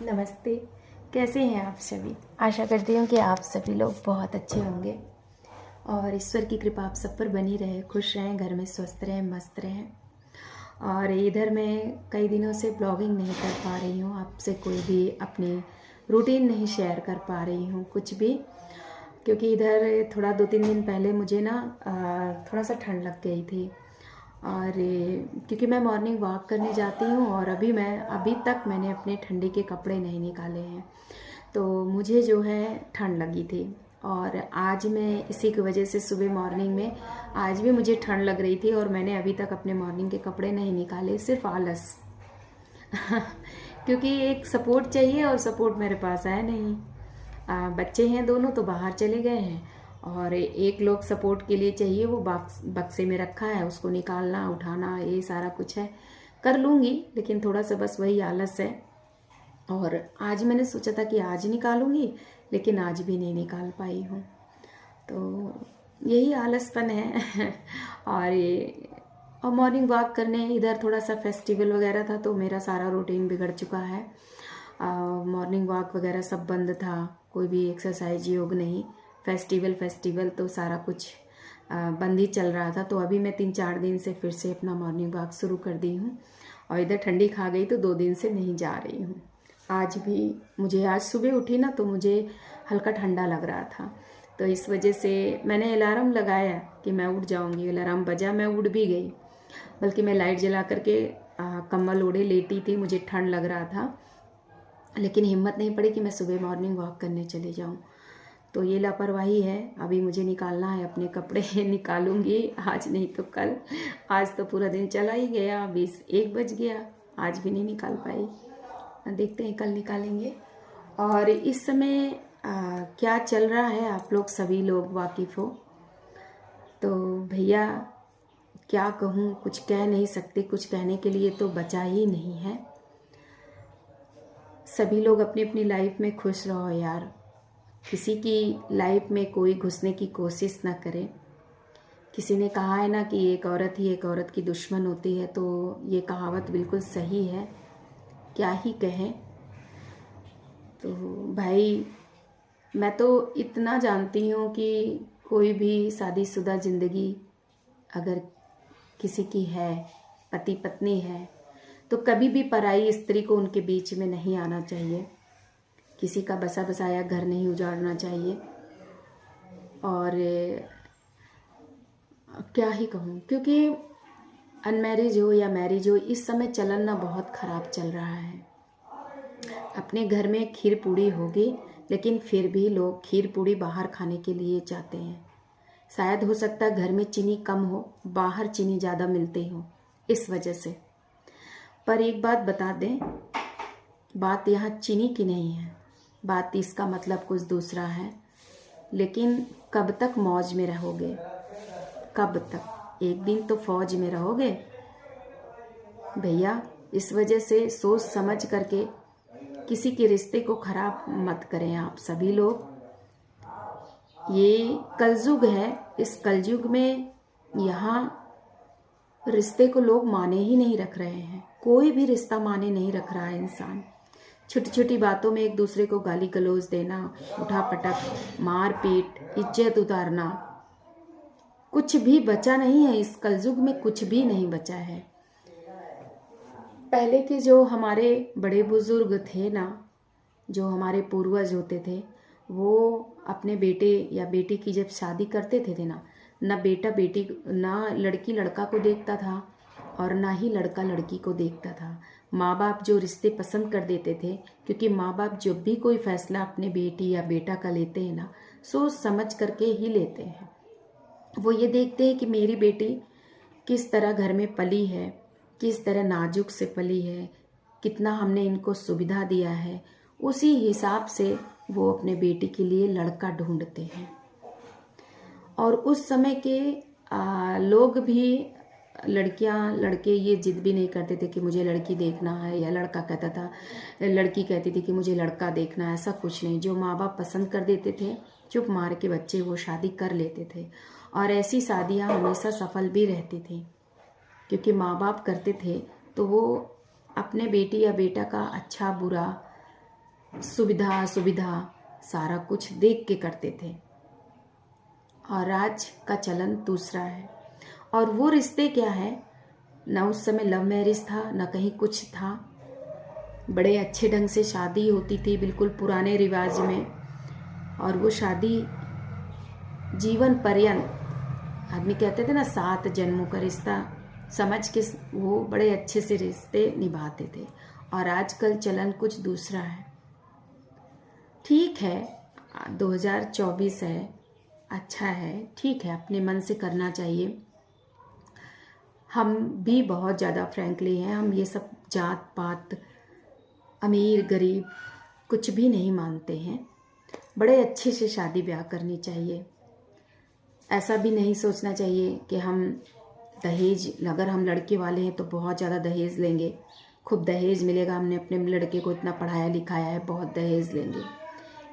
नमस्ते। कैसे हैं आप सभी? आशा करती हूँ कि आप सभी लोग बहुत अच्छे होंगे और ईश्वर की कृपा आप सब पर बनी रहे, खुश रहें, घर में स्वस्थ रहें, मस्त रहें। और इधर मैं कई दिनों से ब्लॉगिंग नहीं कर पा रही हूँ, आपसे कोई भी अपनी रूटीन नहीं शेयर कर पा रही हूँ कुछ भी, क्योंकि इधर थोड़ा 2-3 दिन पहले मुझे ना थोड़ा सा ठंड लग गई थी। और क्योंकि मैं मॉर्निंग वॉक करने जाती हूँ और अभी तक मैंने अपने ठंडी के कपड़े नहीं निकाले हैं, तो मुझे जो है ठंड लगी थी। और आज मैं इसी की वजह से सुबह मॉर्निंग में आज भी मुझे ठंड लग रही थी और मैंने अभी तक अपने मॉर्निंग के कपड़े नहीं निकाले, सिर्फ आलस। क्योंकि एक सपोर्ट चाहिए और सपोर्ट मेरे पास है नहीं। बच्चे हैं दोनों तो बाहर चले गए हैं और एक लोग सपोर्ट के लिए चाहिए, वो बक्से में रखा है, उसको निकालना उठाना ये सारा कुछ है। कर लूँगी लेकिन थोड़ा सा बस वही आलस है। और आज मैंने सोचा था कि आज निकालूंगी, लेकिन आज भी नहीं निकाल पाई हूँ, तो यही आलसपन है। और मॉर्निंग वॉक करने इधर थोड़ा सा फेस्टिवल वगैरह था तो मेरा सारा रूटीन बिगड़ चुका है। मॉर्निंग वॉक वगैरह सब बंद था, कोई भी एक्सरसाइज योग नहीं। फेस्टिवल तो सारा कुछ बंद ही चल रहा था। तो अभी मैं 3-4 दिन से फिर से अपना मॉर्निंग वॉक शुरू कर दी हूँ और इधर ठंडी खा गई तो 2 दिन से नहीं जा रही हूँ। आज सुबह उठी ना तो मुझे हल्का ठंडा लग रहा था, तो इस वजह से मैंने अलार्म लगाया कि मैं उठ जाऊंगी। अलार्म बजा, मैं उठ भी गई, बल्कि मैं लाइट जला करके कम्बल ओढ़े लेटी थी, मुझे ठंड लग रहा था, लेकिन हिम्मत नहीं पड़ी कि मैं सुबह मॉर्निंग वॉक करने चली जाऊं। तो ये लापरवाही है। अभी मुझे निकालना है अपने कपड़े। निकालूंगी आज नहीं तो कल। आज तो पूरा दिन चला ही गया, 1 बज गया, आज भी नहीं निकाल पाई। देखते हैं कल निकालेंगे। और इस समय क्या चल रहा है आप लोग सभी लोग वाकिफ़ हो, तो भैया क्या कहूँ, कुछ कह नहीं सकते, कुछ कहने के लिए तो बचा ही नहीं है। सभी लोग अपनी अपनी लाइफ में खुश रहो यार, किसी की लाइफ में कोई घुसने की कोशिश ना करे। किसी ने कहा है ना कि एक औरत ही एक औरत की दुश्मन होती है, तो ये कहावत बिल्कुल सही है, क्या ही कहें। तो भाई मैं तो इतना जानती हूँ कि कोई भी शादीशुदा ज़िंदगी अगर किसी की है, पति पत्नी है, तो कभी भी पराई स्त्री को उनके बीच में नहीं आना चाहिए। किसी का बसा बसाया घर नहीं उजाड़ना चाहिए। और क्या ही कहूँ, क्योंकि अनमैरिज हो या मैरिज हो, इस समय चलन ना बहुत ख़राब चल रहा है। अपने घर में खीर पूड़ी होगी, लेकिन फिर भी लोग खीर पूड़ी बाहर खाने के लिए जाते हैं। शायद हो सकता है घर में चीनी कम हो, बाहर चीनी ज़्यादा मिलती हो, इस वजह से। पर एक बात बता दें, बात यहाँ चीनी की नहीं है, बात इसका मतलब कुछ दूसरा है। लेकिन कब तक मौज में रहोगे, कब तक? एक दिन तो फौज में रहोगे भैया। इस वजह से सोच समझ करके किसी के रिश्ते को खराब मत करें आप सभी लोग। ये कलयुग है, इस कलयुग में यहाँ रिश्ते को लोग माने ही नहीं रख रहे हैं। कोई भी रिश्ता माने नहीं रख रहा है इंसान। छोटी छोटी बातों में एक दूसरे को गाली गलौज देना, उठा पटक, मार पीट, इज्जत उतारना, कुछ भी बचा नहीं है इस कलयुग में, कुछ भी नहीं बचा है। पहले के जो हमारे बड़े बुजुर्ग थे ना, जो हमारे पूर्वज होते थे, वो अपने बेटे या बेटी की जब शादी करते थे ना बेटा बेटी, ना लड़की लड़का को देखता था और ना ही लड़का लड़की को देखता था। माँ बाप जो रिश्ते पसंद कर देते थे, क्योंकि माँ बाप जब भी कोई फैसला अपने बेटी या बेटा का लेते हैं ना, सोच समझ करके ही लेते हैं। वो ये देखते हैं कि मेरी बेटी किस तरह घर में पली है, किस तरह नाजुक से पली है, कितना हमने इनको सुविधा दिया है, उसी हिसाब से वो अपने बेटी के लिए लड़का ढूंढते हैं। और उस समय के लोग भी, लड़कियां लड़के ये जिद भी नहीं करते थे कि मुझे लड़की देखना है, या लड़का कहता था, लड़की कहती थी कि मुझे लड़का देखना है। ऐसा कुछ नहीं, जो माँ बाप पसंद कर देते थे, चुप मार के बच्चे वो शादी कर लेते थे। और ऐसी शादियाँ हमेशा सफल भी रहती थी, क्योंकि माँ बाप करते थे तो वो अपने बेटी या बेटा का अच्छा बुरा सुविधा सुविधा सारा कुछ देख के करते थे। और आज का चलन दूसरा है। और वो रिश्ते क्या है, ना उस समय लव मैरिज था, ना कहीं कुछ था। बड़े अच्छे ढंग से शादी होती थी, बिल्कुल पुराने रिवाज में। और वो शादी जीवन पर्यंत, आदमी कहते थे ना 7 जन्मों का रिश्ता समझ के वो बड़े अच्छे से रिश्ते निभाते थे। और आजकल चलन कुछ दूसरा है। ठीक है, 2024 है, अच्छा है, ठीक है, अपने मन से करना चाहिए। हम भी बहुत ज़्यादा फ्रैंकली हैं, हम ये सब जात पात, अमीर गरीब कुछ भी नहीं मानते हैं। बड़े अच्छे से शादी ब्याह करनी चाहिए। ऐसा भी नहीं सोचना चाहिए कि हम दहेज, अगर हम लड़के वाले हैं तो बहुत ज़्यादा दहेज लेंगे, खूब दहेज मिलेगा, हमने अपने लड़के को इतना पढ़ाया लिखाया है, बहुत दहेज लेंगे।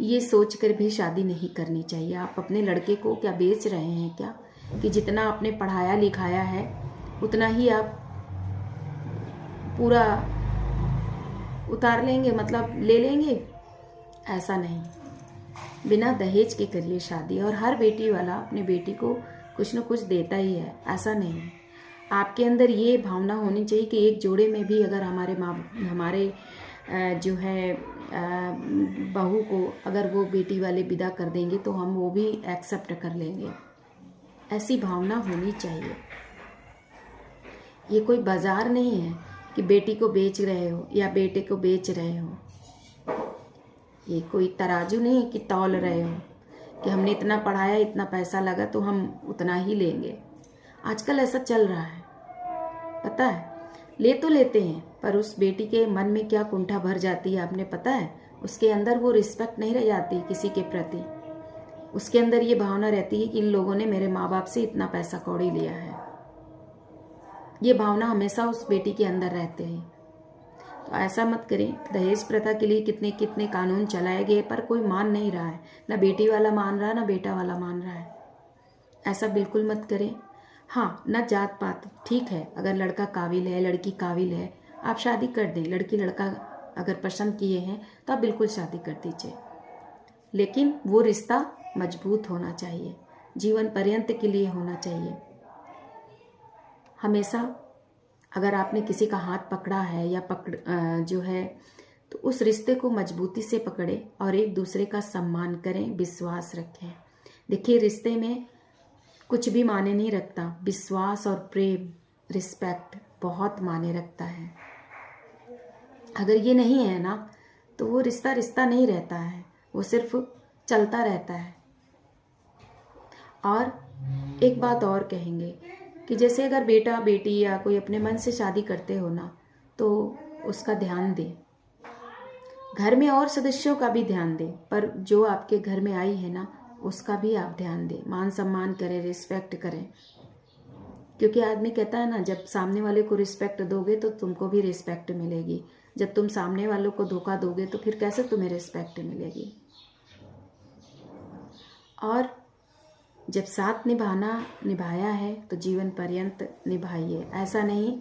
ये सोचकर भी शादी नहीं करनी चाहिए। आप अपने लड़के को क्या बेच रहे हैं क्या, कि जितना आपने पढ़ाया लिखाया है उतना ही आप पूरा उतार लेंगे, मतलब ले लेंगे? ऐसा नहीं, बिना दहेज के करिए शादी। और हर बेटी वाला अपनी बेटी को कुछ न कुछ देता ही है, ऐसा नहीं है। आपके अंदर ये भावना होनी चाहिए कि एक जोड़े में भी अगर हमारे जो है बहू को अगर वो बेटी वाले विदा कर देंगे तो हम वो भी एक्सेप्ट कर लेंगे। ऐसी भावना होनी चाहिए। ये कोई बाजार नहीं है कि बेटी को बेच रहे हो या बेटे को बेच रहे हो। ये कोई तराजू नहीं है कि तौल रहे हो कि हमने इतना पढ़ाया, इतना पैसा लगा तो हम उतना ही लेंगे। आजकल ऐसा चल रहा है, पता है। ले तो लेते हैं, पर उस बेटी के मन में क्या कुंठा भर जाती है आपने पता है? उसके अंदर वो रिस्पेक्ट नहीं रह जाती किसी के प्रति। उसके अंदर ये भावना रहती है कि इन लोगों ने मेरे माँ बाप से इतना पैसा कौड़ी लिया है। ये भावना हमेशा उस बेटी के अंदर रहते हैं। तो ऐसा मत करें। दहेज प्रथा के लिए कितने कितने कानून चलाए गए, पर कोई मान नहीं रहा है। ना बेटी वाला मान रहा है, ना बेटा वाला मान रहा है। ऐसा बिल्कुल मत करें। हाँ, ना जात पात, ठीक है, अगर लड़का काबिल है, लड़की काबिल है, आप शादी कर दें। लड़की लड़का अगर पसंद किए हैं तो आप बिल्कुल शादी कर दीजिए, लेकिन वो रिश्ता मजबूत होना चाहिए, जीवन पर्यंत के लिए होना चाहिए। हमेशा अगर आपने किसी का हाथ पकड़ा है या जो है, तो उस रिश्ते को मजबूती से पकड़े और एक दूसरे का सम्मान करें, विश्वास रखें। देखिए, रिश्ते में कुछ भी माने नहीं रखता, विश्वास और प्रेम, रिस्पेक्ट बहुत माने रखता है। अगर ये नहीं है ना, तो वो रिश्ता रिश्ता नहीं रहता है, वो सिर्फ चलता रहता है। और एक बात और कहेंगे कि जैसे अगर बेटा बेटी या कोई अपने मन से शादी करते हो ना, तो उसका ध्यान दें, घर में और सदस्यों का भी ध्यान दें, पर जो आपके घर में आई है ना, उसका भी आप ध्यान दें, मान सम्मान करें, रिस्पेक्ट करें। क्योंकि आदमी कहता है ना, जब सामने वाले को रिस्पेक्ट दोगे तो तुमको भी रिस्पेक्ट मिलेगी। जब तुम सामने वालों को धोखा दोगे तो फिर कैसे तुम्हें रिस्पेक्ट मिलेगी। और जब साथ निभाया है तो जीवन पर्यंत निभाइए। ऐसा नहीं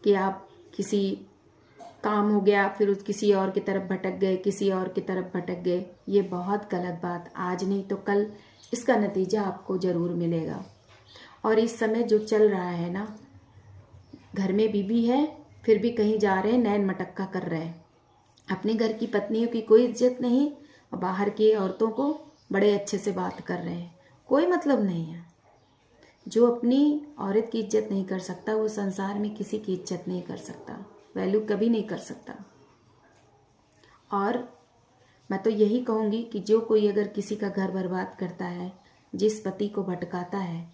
कि आप किसी काम हो गया फिर किसी और की तरफ भटक गए, किसी और की तरफ भटक गए। ये बहुत गलत बात, आज नहीं तो कल इसका नतीजा आपको ज़रूर मिलेगा। और इस समय जो चल रहा है ना, घर में बीबी है फिर भी कहीं जा रहे हैं, नैन मटक्का कर रहे हैं, अपने घर की पत्नियों की कोई इज्जत नहीं और बाहर की औरतों को बड़े अच्छे से बात कर रहे हैं। कोई मतलब नहीं है। जो अपनी औरत की इज्जत नहीं कर सकता, वो संसार में किसी की इज्जत नहीं कर सकता, वैल्यू कभी नहीं कर सकता। और मैं तो यही कहूँगी कि जो कोई अगर किसी का घर बर्बाद करता है, जिस पति को भटकाता है,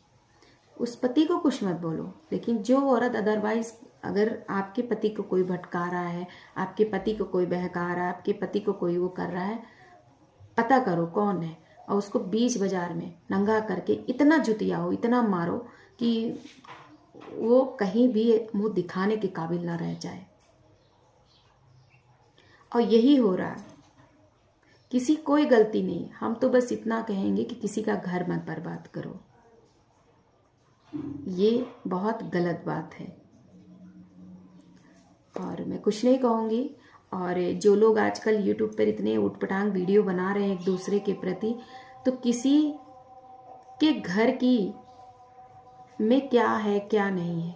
उस पति को कुछ मत बोलो। लेकिन जो औरत अदरवाइज अगर आपके पति को कोई भटका रहा है, आपके पति को कोई बहका रहा है, आपके पति को कोई वो कर रहा है, पता करो कौन है और उसको बीच बाजार में नंगा करके इतना जुतियाओ, इतना मारो कि वो कहीं भी मुंह दिखाने के काबिल ना रह जाए। और यही हो रहा है। किसी कोई गलती नहीं, हम तो बस इतना कहेंगे कि किसी का घर मत बर्बाद करो। ये बहुत गलत बात है और मैं कुछ नहीं कहूँगी। और जो लोग आजकल यूट्यूब पर इतने उटपटांग वीडियो बना रहे हैं एक दूसरे के प्रति, तो किसी के घर की में क्या है क्या नहीं है,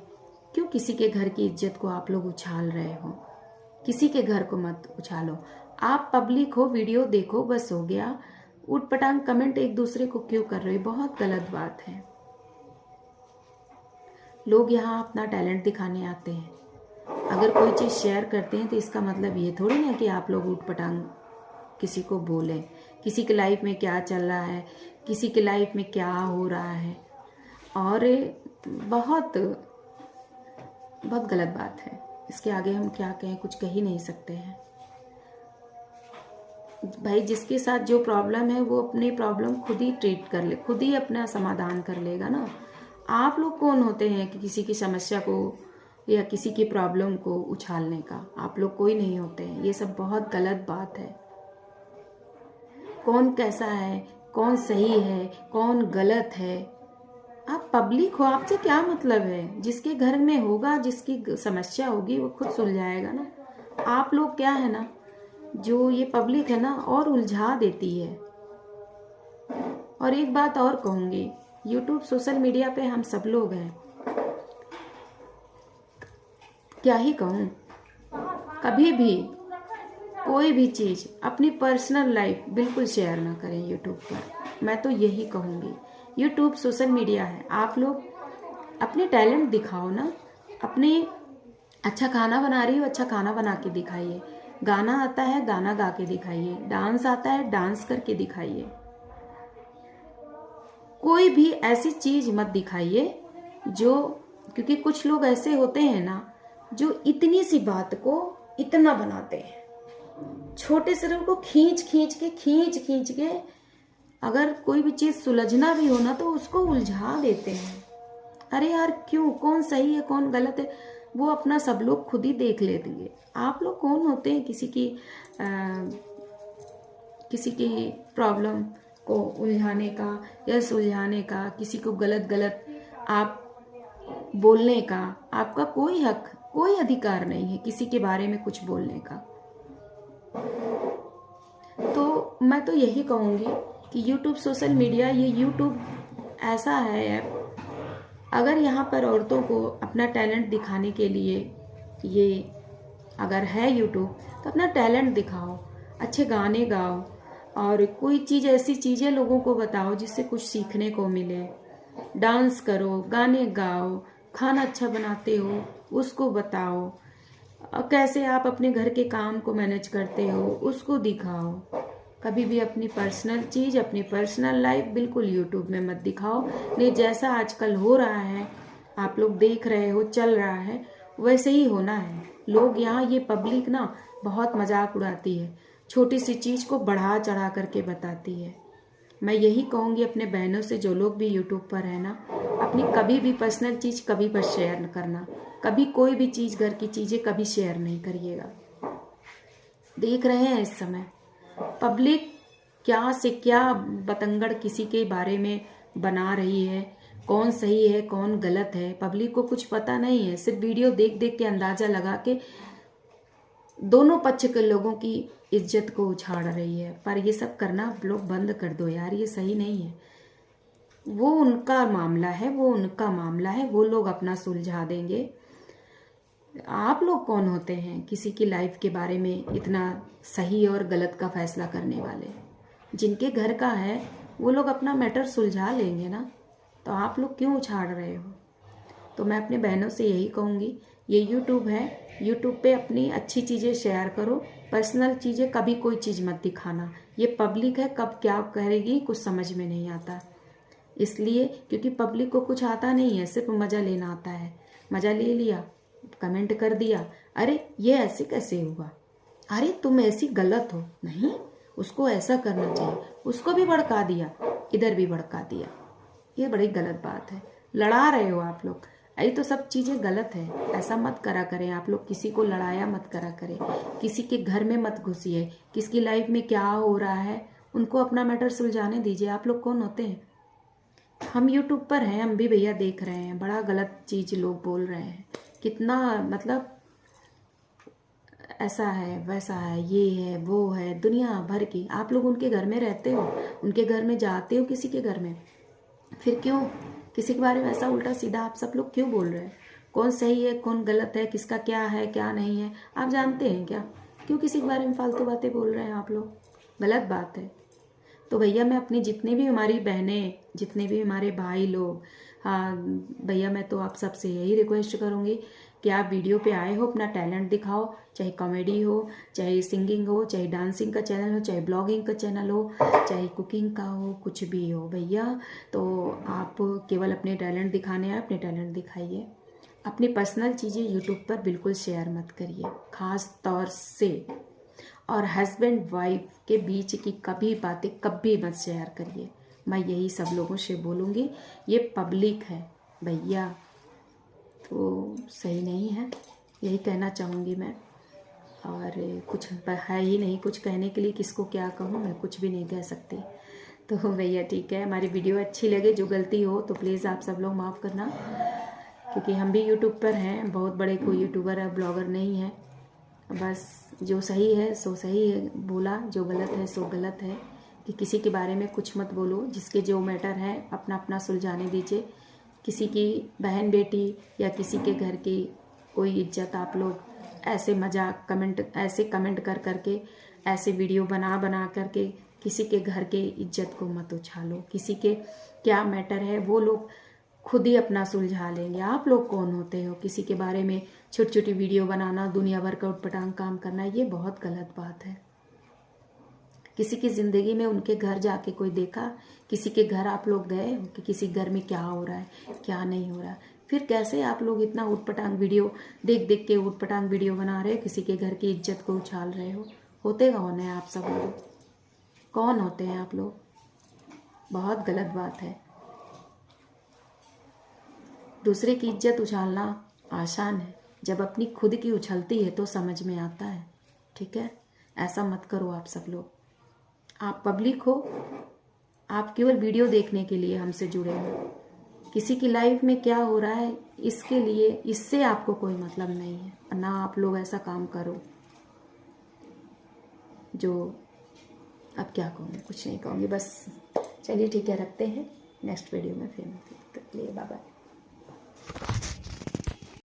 क्यों किसी के घर की इज्जत को आप लोग उछाल रहे हो? किसी के घर को मत उछालो। आप पब्लिक हो, वीडियो देखो, बस हो गया। उटपटांग कमेंट एक दूसरे को क्यों कर रहे हो? बहुत गलत बात है। लोग यहाँ अपना टैलेंट दिखाने आते हैं। अगर कोई चीज़ शेयर करते हैं तो इसका मतलब ये थोड़ी ना कि आप लोग उटपटांग किसी को बोले। किसी के लाइफ में क्या चल रहा है, किसी के लाइफ में क्या हो रहा है, और बहुत बहुत गलत बात है। इसके आगे हम क्या कहें, कुछ कह ही नहीं सकते हैं। भाई जिसके साथ जो प्रॉब्लम है वो अपनी प्रॉब्लम खुद ही ट्रीट कर ले, खुद ही अपना समाधान कर लेगा ना। आप लोग कौन होते हैं कि किसी की समस्या को या किसी की प्रॉब्लम को उछालने का? आप लोग कोई नहीं होते हैं। ये सब बहुत गलत बात है। कौन कैसा है, कौन सही है, कौन गलत है, आप पब्लिक हो, आपसे क्या मतलब है? जिसके घर में होगा, जिसकी समस्या होगी वो खुद सुलझाएगा ना। आप लोग क्या है ना, जो ये पब्लिक है ना और उलझा देती है। और एक बात और कहूंगी, यूट्यूब सोशल मीडिया पे हम सब लोग हैं, क्या ही कहूँ। कभी भी कोई भी चीज़, अपनी पर्सनल लाइफ बिल्कुल शेयर ना करें यूट्यूब पर। मैं तो यही कहूँगी। यूट्यूब सोशल मीडिया है, आप लोग अपने टैलेंट दिखाओ ना। अपने अच्छा खाना बना रही हो, अच्छा खाना बना के दिखाइए। गाना आता है, गाना गा के दिखाइए। डांस आता है, डांस करके दिखाइए। कोई भी ऐसी चीज मत दिखाइए जो, क्योंकि कुछ लोग ऐसे होते हैं ना जो इतनी सी बात को इतना बनाते हैं, छोटे से को खींच खींच के अगर कोई भी चीज सुलझना भी हो ना तो उसको उलझा देते हैं। अरे यार क्यों? कौन सही है कौन गलत है वो अपना सब लोग खुद ही देख लेंगे। आप लोग कौन होते हैं किसी की प्रॉब्लम को उलझाने का या सुलझाने का, किसी को गलत गलत आप बोलने का? आपका कोई हक, कोई अधिकार नहीं है किसी के बारे में कुछ बोलने का। तो मैं तो यही कहूँगी कि यूट्यूब सोशल मीडिया, ये यूट्यूब ऐसा है ऐप, अगर यहाँ पर औरतों को अपना टैलेंट दिखाने के लिए ये अगर है यूट्यूब, तो अपना टैलेंट दिखाओ, अच्छे गाने गाओ और कोई चीज़, ऐसी चीज़ें लोगों को बताओ जिससे कुछ सीखने को मिले। डांस करो, गाने गाओ, खाना अच्छा बनाते हो उसको बताओ, कैसे आप अपने घर के काम को मैनेज करते हो उसको दिखाओ। कभी भी अपनी पर्सनल चीज़, अपनी पर्सनल लाइफ बिल्कुल यूट्यूब में मत दिखाओ। नहीं, जैसा आजकल हो रहा है, आप लोग देख रहे हो, चल रहा है, वैसे ही होना है। लोग यहाँ, ये पब्लिक ना बहुत मजाक उड़ाती है, छोटी सी चीज़ को बढ़ा चढ़ा करके बताती है। मैं यही कहूँगी अपने बहनों से, जो लोग भी यूट्यूब पर है ना, अपनी कभी भी पर्सनल चीज़ कभी पर शेयर न करना। कभी कोई भी चीज़, घर की चीज़ें कभी शेयर नहीं करिएगा। देख रहे हैं इस समय पब्लिक क्या से क्या बतंगड़ किसी के बारे में बना रही है, कौन सही है कौन गलत है, पब्लिक को कुछ पता नहीं है। सिर्फ वीडियो देख देख के अंदाजा लगा के दोनों पक्ष के लोगों की इज्जत को उछाड़ रही है। पर ये सब करना आप लोग बंद कर दो यार, ये सही नहीं है। वो उनका मामला है, वो उनका मामला है, वो लोग अपना सुलझा देंगे। आप लोग कौन होते हैं किसी की लाइफ के बारे में इतना सही और गलत का फैसला करने वाले? जिनके घर का है वो लोग अपना मैटर सुलझा लेंगे ना, तो आप लोग क्यों उछाड़ रहे हो? तो मैं अपने बहनों से यही कहूँगी, ये यूट्यूब है, यूट्यूब पे अपनी अच्छी चीज़ें शेयर करो, पर्सनल चीज़ें कभी कोई चीज़ मत दिखाना। ये पब्लिक है, कब क्या करेगी कुछ समझ में नहीं आता। इसलिए क्योंकि पब्लिक को कुछ आता नहीं है, सिर्फ मज़ा लेना आता है। मज़ा ले लिया, कमेंट कर दिया, अरे ये ऐसे कैसे हुआ, अरे तुम ऐसी गलत हो, नहीं उसको ऐसा करना चाहिए, उसको भी भड़का दिया, इधर भी भड़का दिया। ये बड़ी गलत बात है, लड़ा रहे हो आप लोग। ये तो सब चीज़ें गलत है, ऐसा मत करा करें आप लोग। किसी को लड़ाया मत करा करें, किसी के घर में मत घुसिए, किसकी लाइफ में क्या हो रहा है उनको अपना मैटर सुलझाने दीजिए। आप लोग कौन होते हैं? हम यूट्यूब पर हैं, हम भी भैया देख रहे हैं, बड़ा गलत चीज़ लोग बोल रहे हैं। कितना मतलब ऐसा है वैसा है, ये है वो है, दुनिया भर की। आप लोग उनके घर में रहते हो, उनके घर में जाते हो किसी के घर में, फिर क्यों किसी के बारे में ऐसा उल्टा सीधा आप सब लोग क्यों बोल रहे हैं? कौन सही है कौन गलत है, किसका क्या है क्या नहीं है आप जानते हैं क्या? क्यों किसी के बारे में फालतू बातें बोल रहे हैं आप लोग? गलत बात है। तो भैया मैं अपनी जितनी भी हमारी बहनें, जितने भी हमारे भाई लोग, हाँ भैया मैं तो आप सबसे यही रिक्वेस्ट करूँगी कि आप वीडियो पे आए हो अपना टैलेंट दिखाओ, चाहे कॉमेडी हो, चाहे सिंगिंग हो, चाहे डांसिंग का चैनल हो, चाहे ब्लॉगिंग का चैनल हो, चाहे कुकिंग का हो, कुछ भी हो भैया। तो आप केवल अपने टैलेंट दिखाने आए, अपने टैलेंट दिखाइए। अपनी पर्सनल चीज़ें यूट्यूब पर बिल्कुल शेयर मत करिए, ख़ास तौर से। और हस्बैंड वाइफ के बीच की कभी बातें कभी मत शेयर करिए। मैं यही सब लोगों से बोलूँगी, ये पब्लिक है भैया, तो सही नहीं है, यही कहना चाहूँगी मैं। और कुछ है ही नहीं कुछ कहने के लिए, किसको क्या कहूँ, मैं कुछ भी नहीं कह सकती। तो भैया ठीक है, हमारी वीडियो अच्छी लगे, जो गलती हो तो प्लीज़ आप सब लोग माफ़ करना, क्योंकि हम भी यूट्यूब पर हैं, बहुत बड़े कोई यूट्यूबर है ब्लॉगर नहीं है। बस जो सही है सो सही है बोला, जो गलत है सो गलत है। कि किसी के बारे में कुछ मत बोलो, जिसके जो मैटर है अपना अपना सुलझाने दीजिए। किसी की बहन बेटी या किसी के घर की कोई इज्जत आप लोग ऐसे मजाक ऐसे कमेंट कर करके, ऐसे वीडियो बना बना करके किसी के घर के इज्जत को मत उछालो। किसी के क्या मैटर है वो लोग खुद ही अपना सुलझा लेंगे। आप लोग कौन होते हो किसी के बारे में छोटी छोटी वीडियो बनाना, दुनिया भर का उटपटांग काम करना, ये बहुत गलत बात है। किसी की ज़िंदगी में उनके घर जाके कोई देखा, किसी के घर आप लोग गए कि किसी घर में क्या हो रहा है क्या नहीं हो रहा, फिर कैसे आप लोग इतना उटपटांग वीडियो देख देख के उटपटांग वीडियो बना रहे हो, किसी के घर की इज्जत को उछाल रहे हो? होते कौन है आप सब लोग? कौन होते हैं आप लोग? बहुत गलत बात है। दूसरे की इज्जत उछालना आसान है, जब अपनी खुद की उछलती है तो समझ में आता है। ठीक है, ऐसा मत करो आप सब लोग। आप पब्लिक हो, आप केवल वीडियो देखने के लिए हमसे जुड़े हो। किसी की लाइफ में क्या हो रहा है इसके लिए, इससे आपको कोई मतलब नहीं है, ना आप लोग ऐसा काम करो। जो अब क्या कहूँगी, कुछ नहीं कहूँगी, बस चलिए ठीक है, रखते हैं। नेक्स्ट वीडियो में फिर बाय बाय।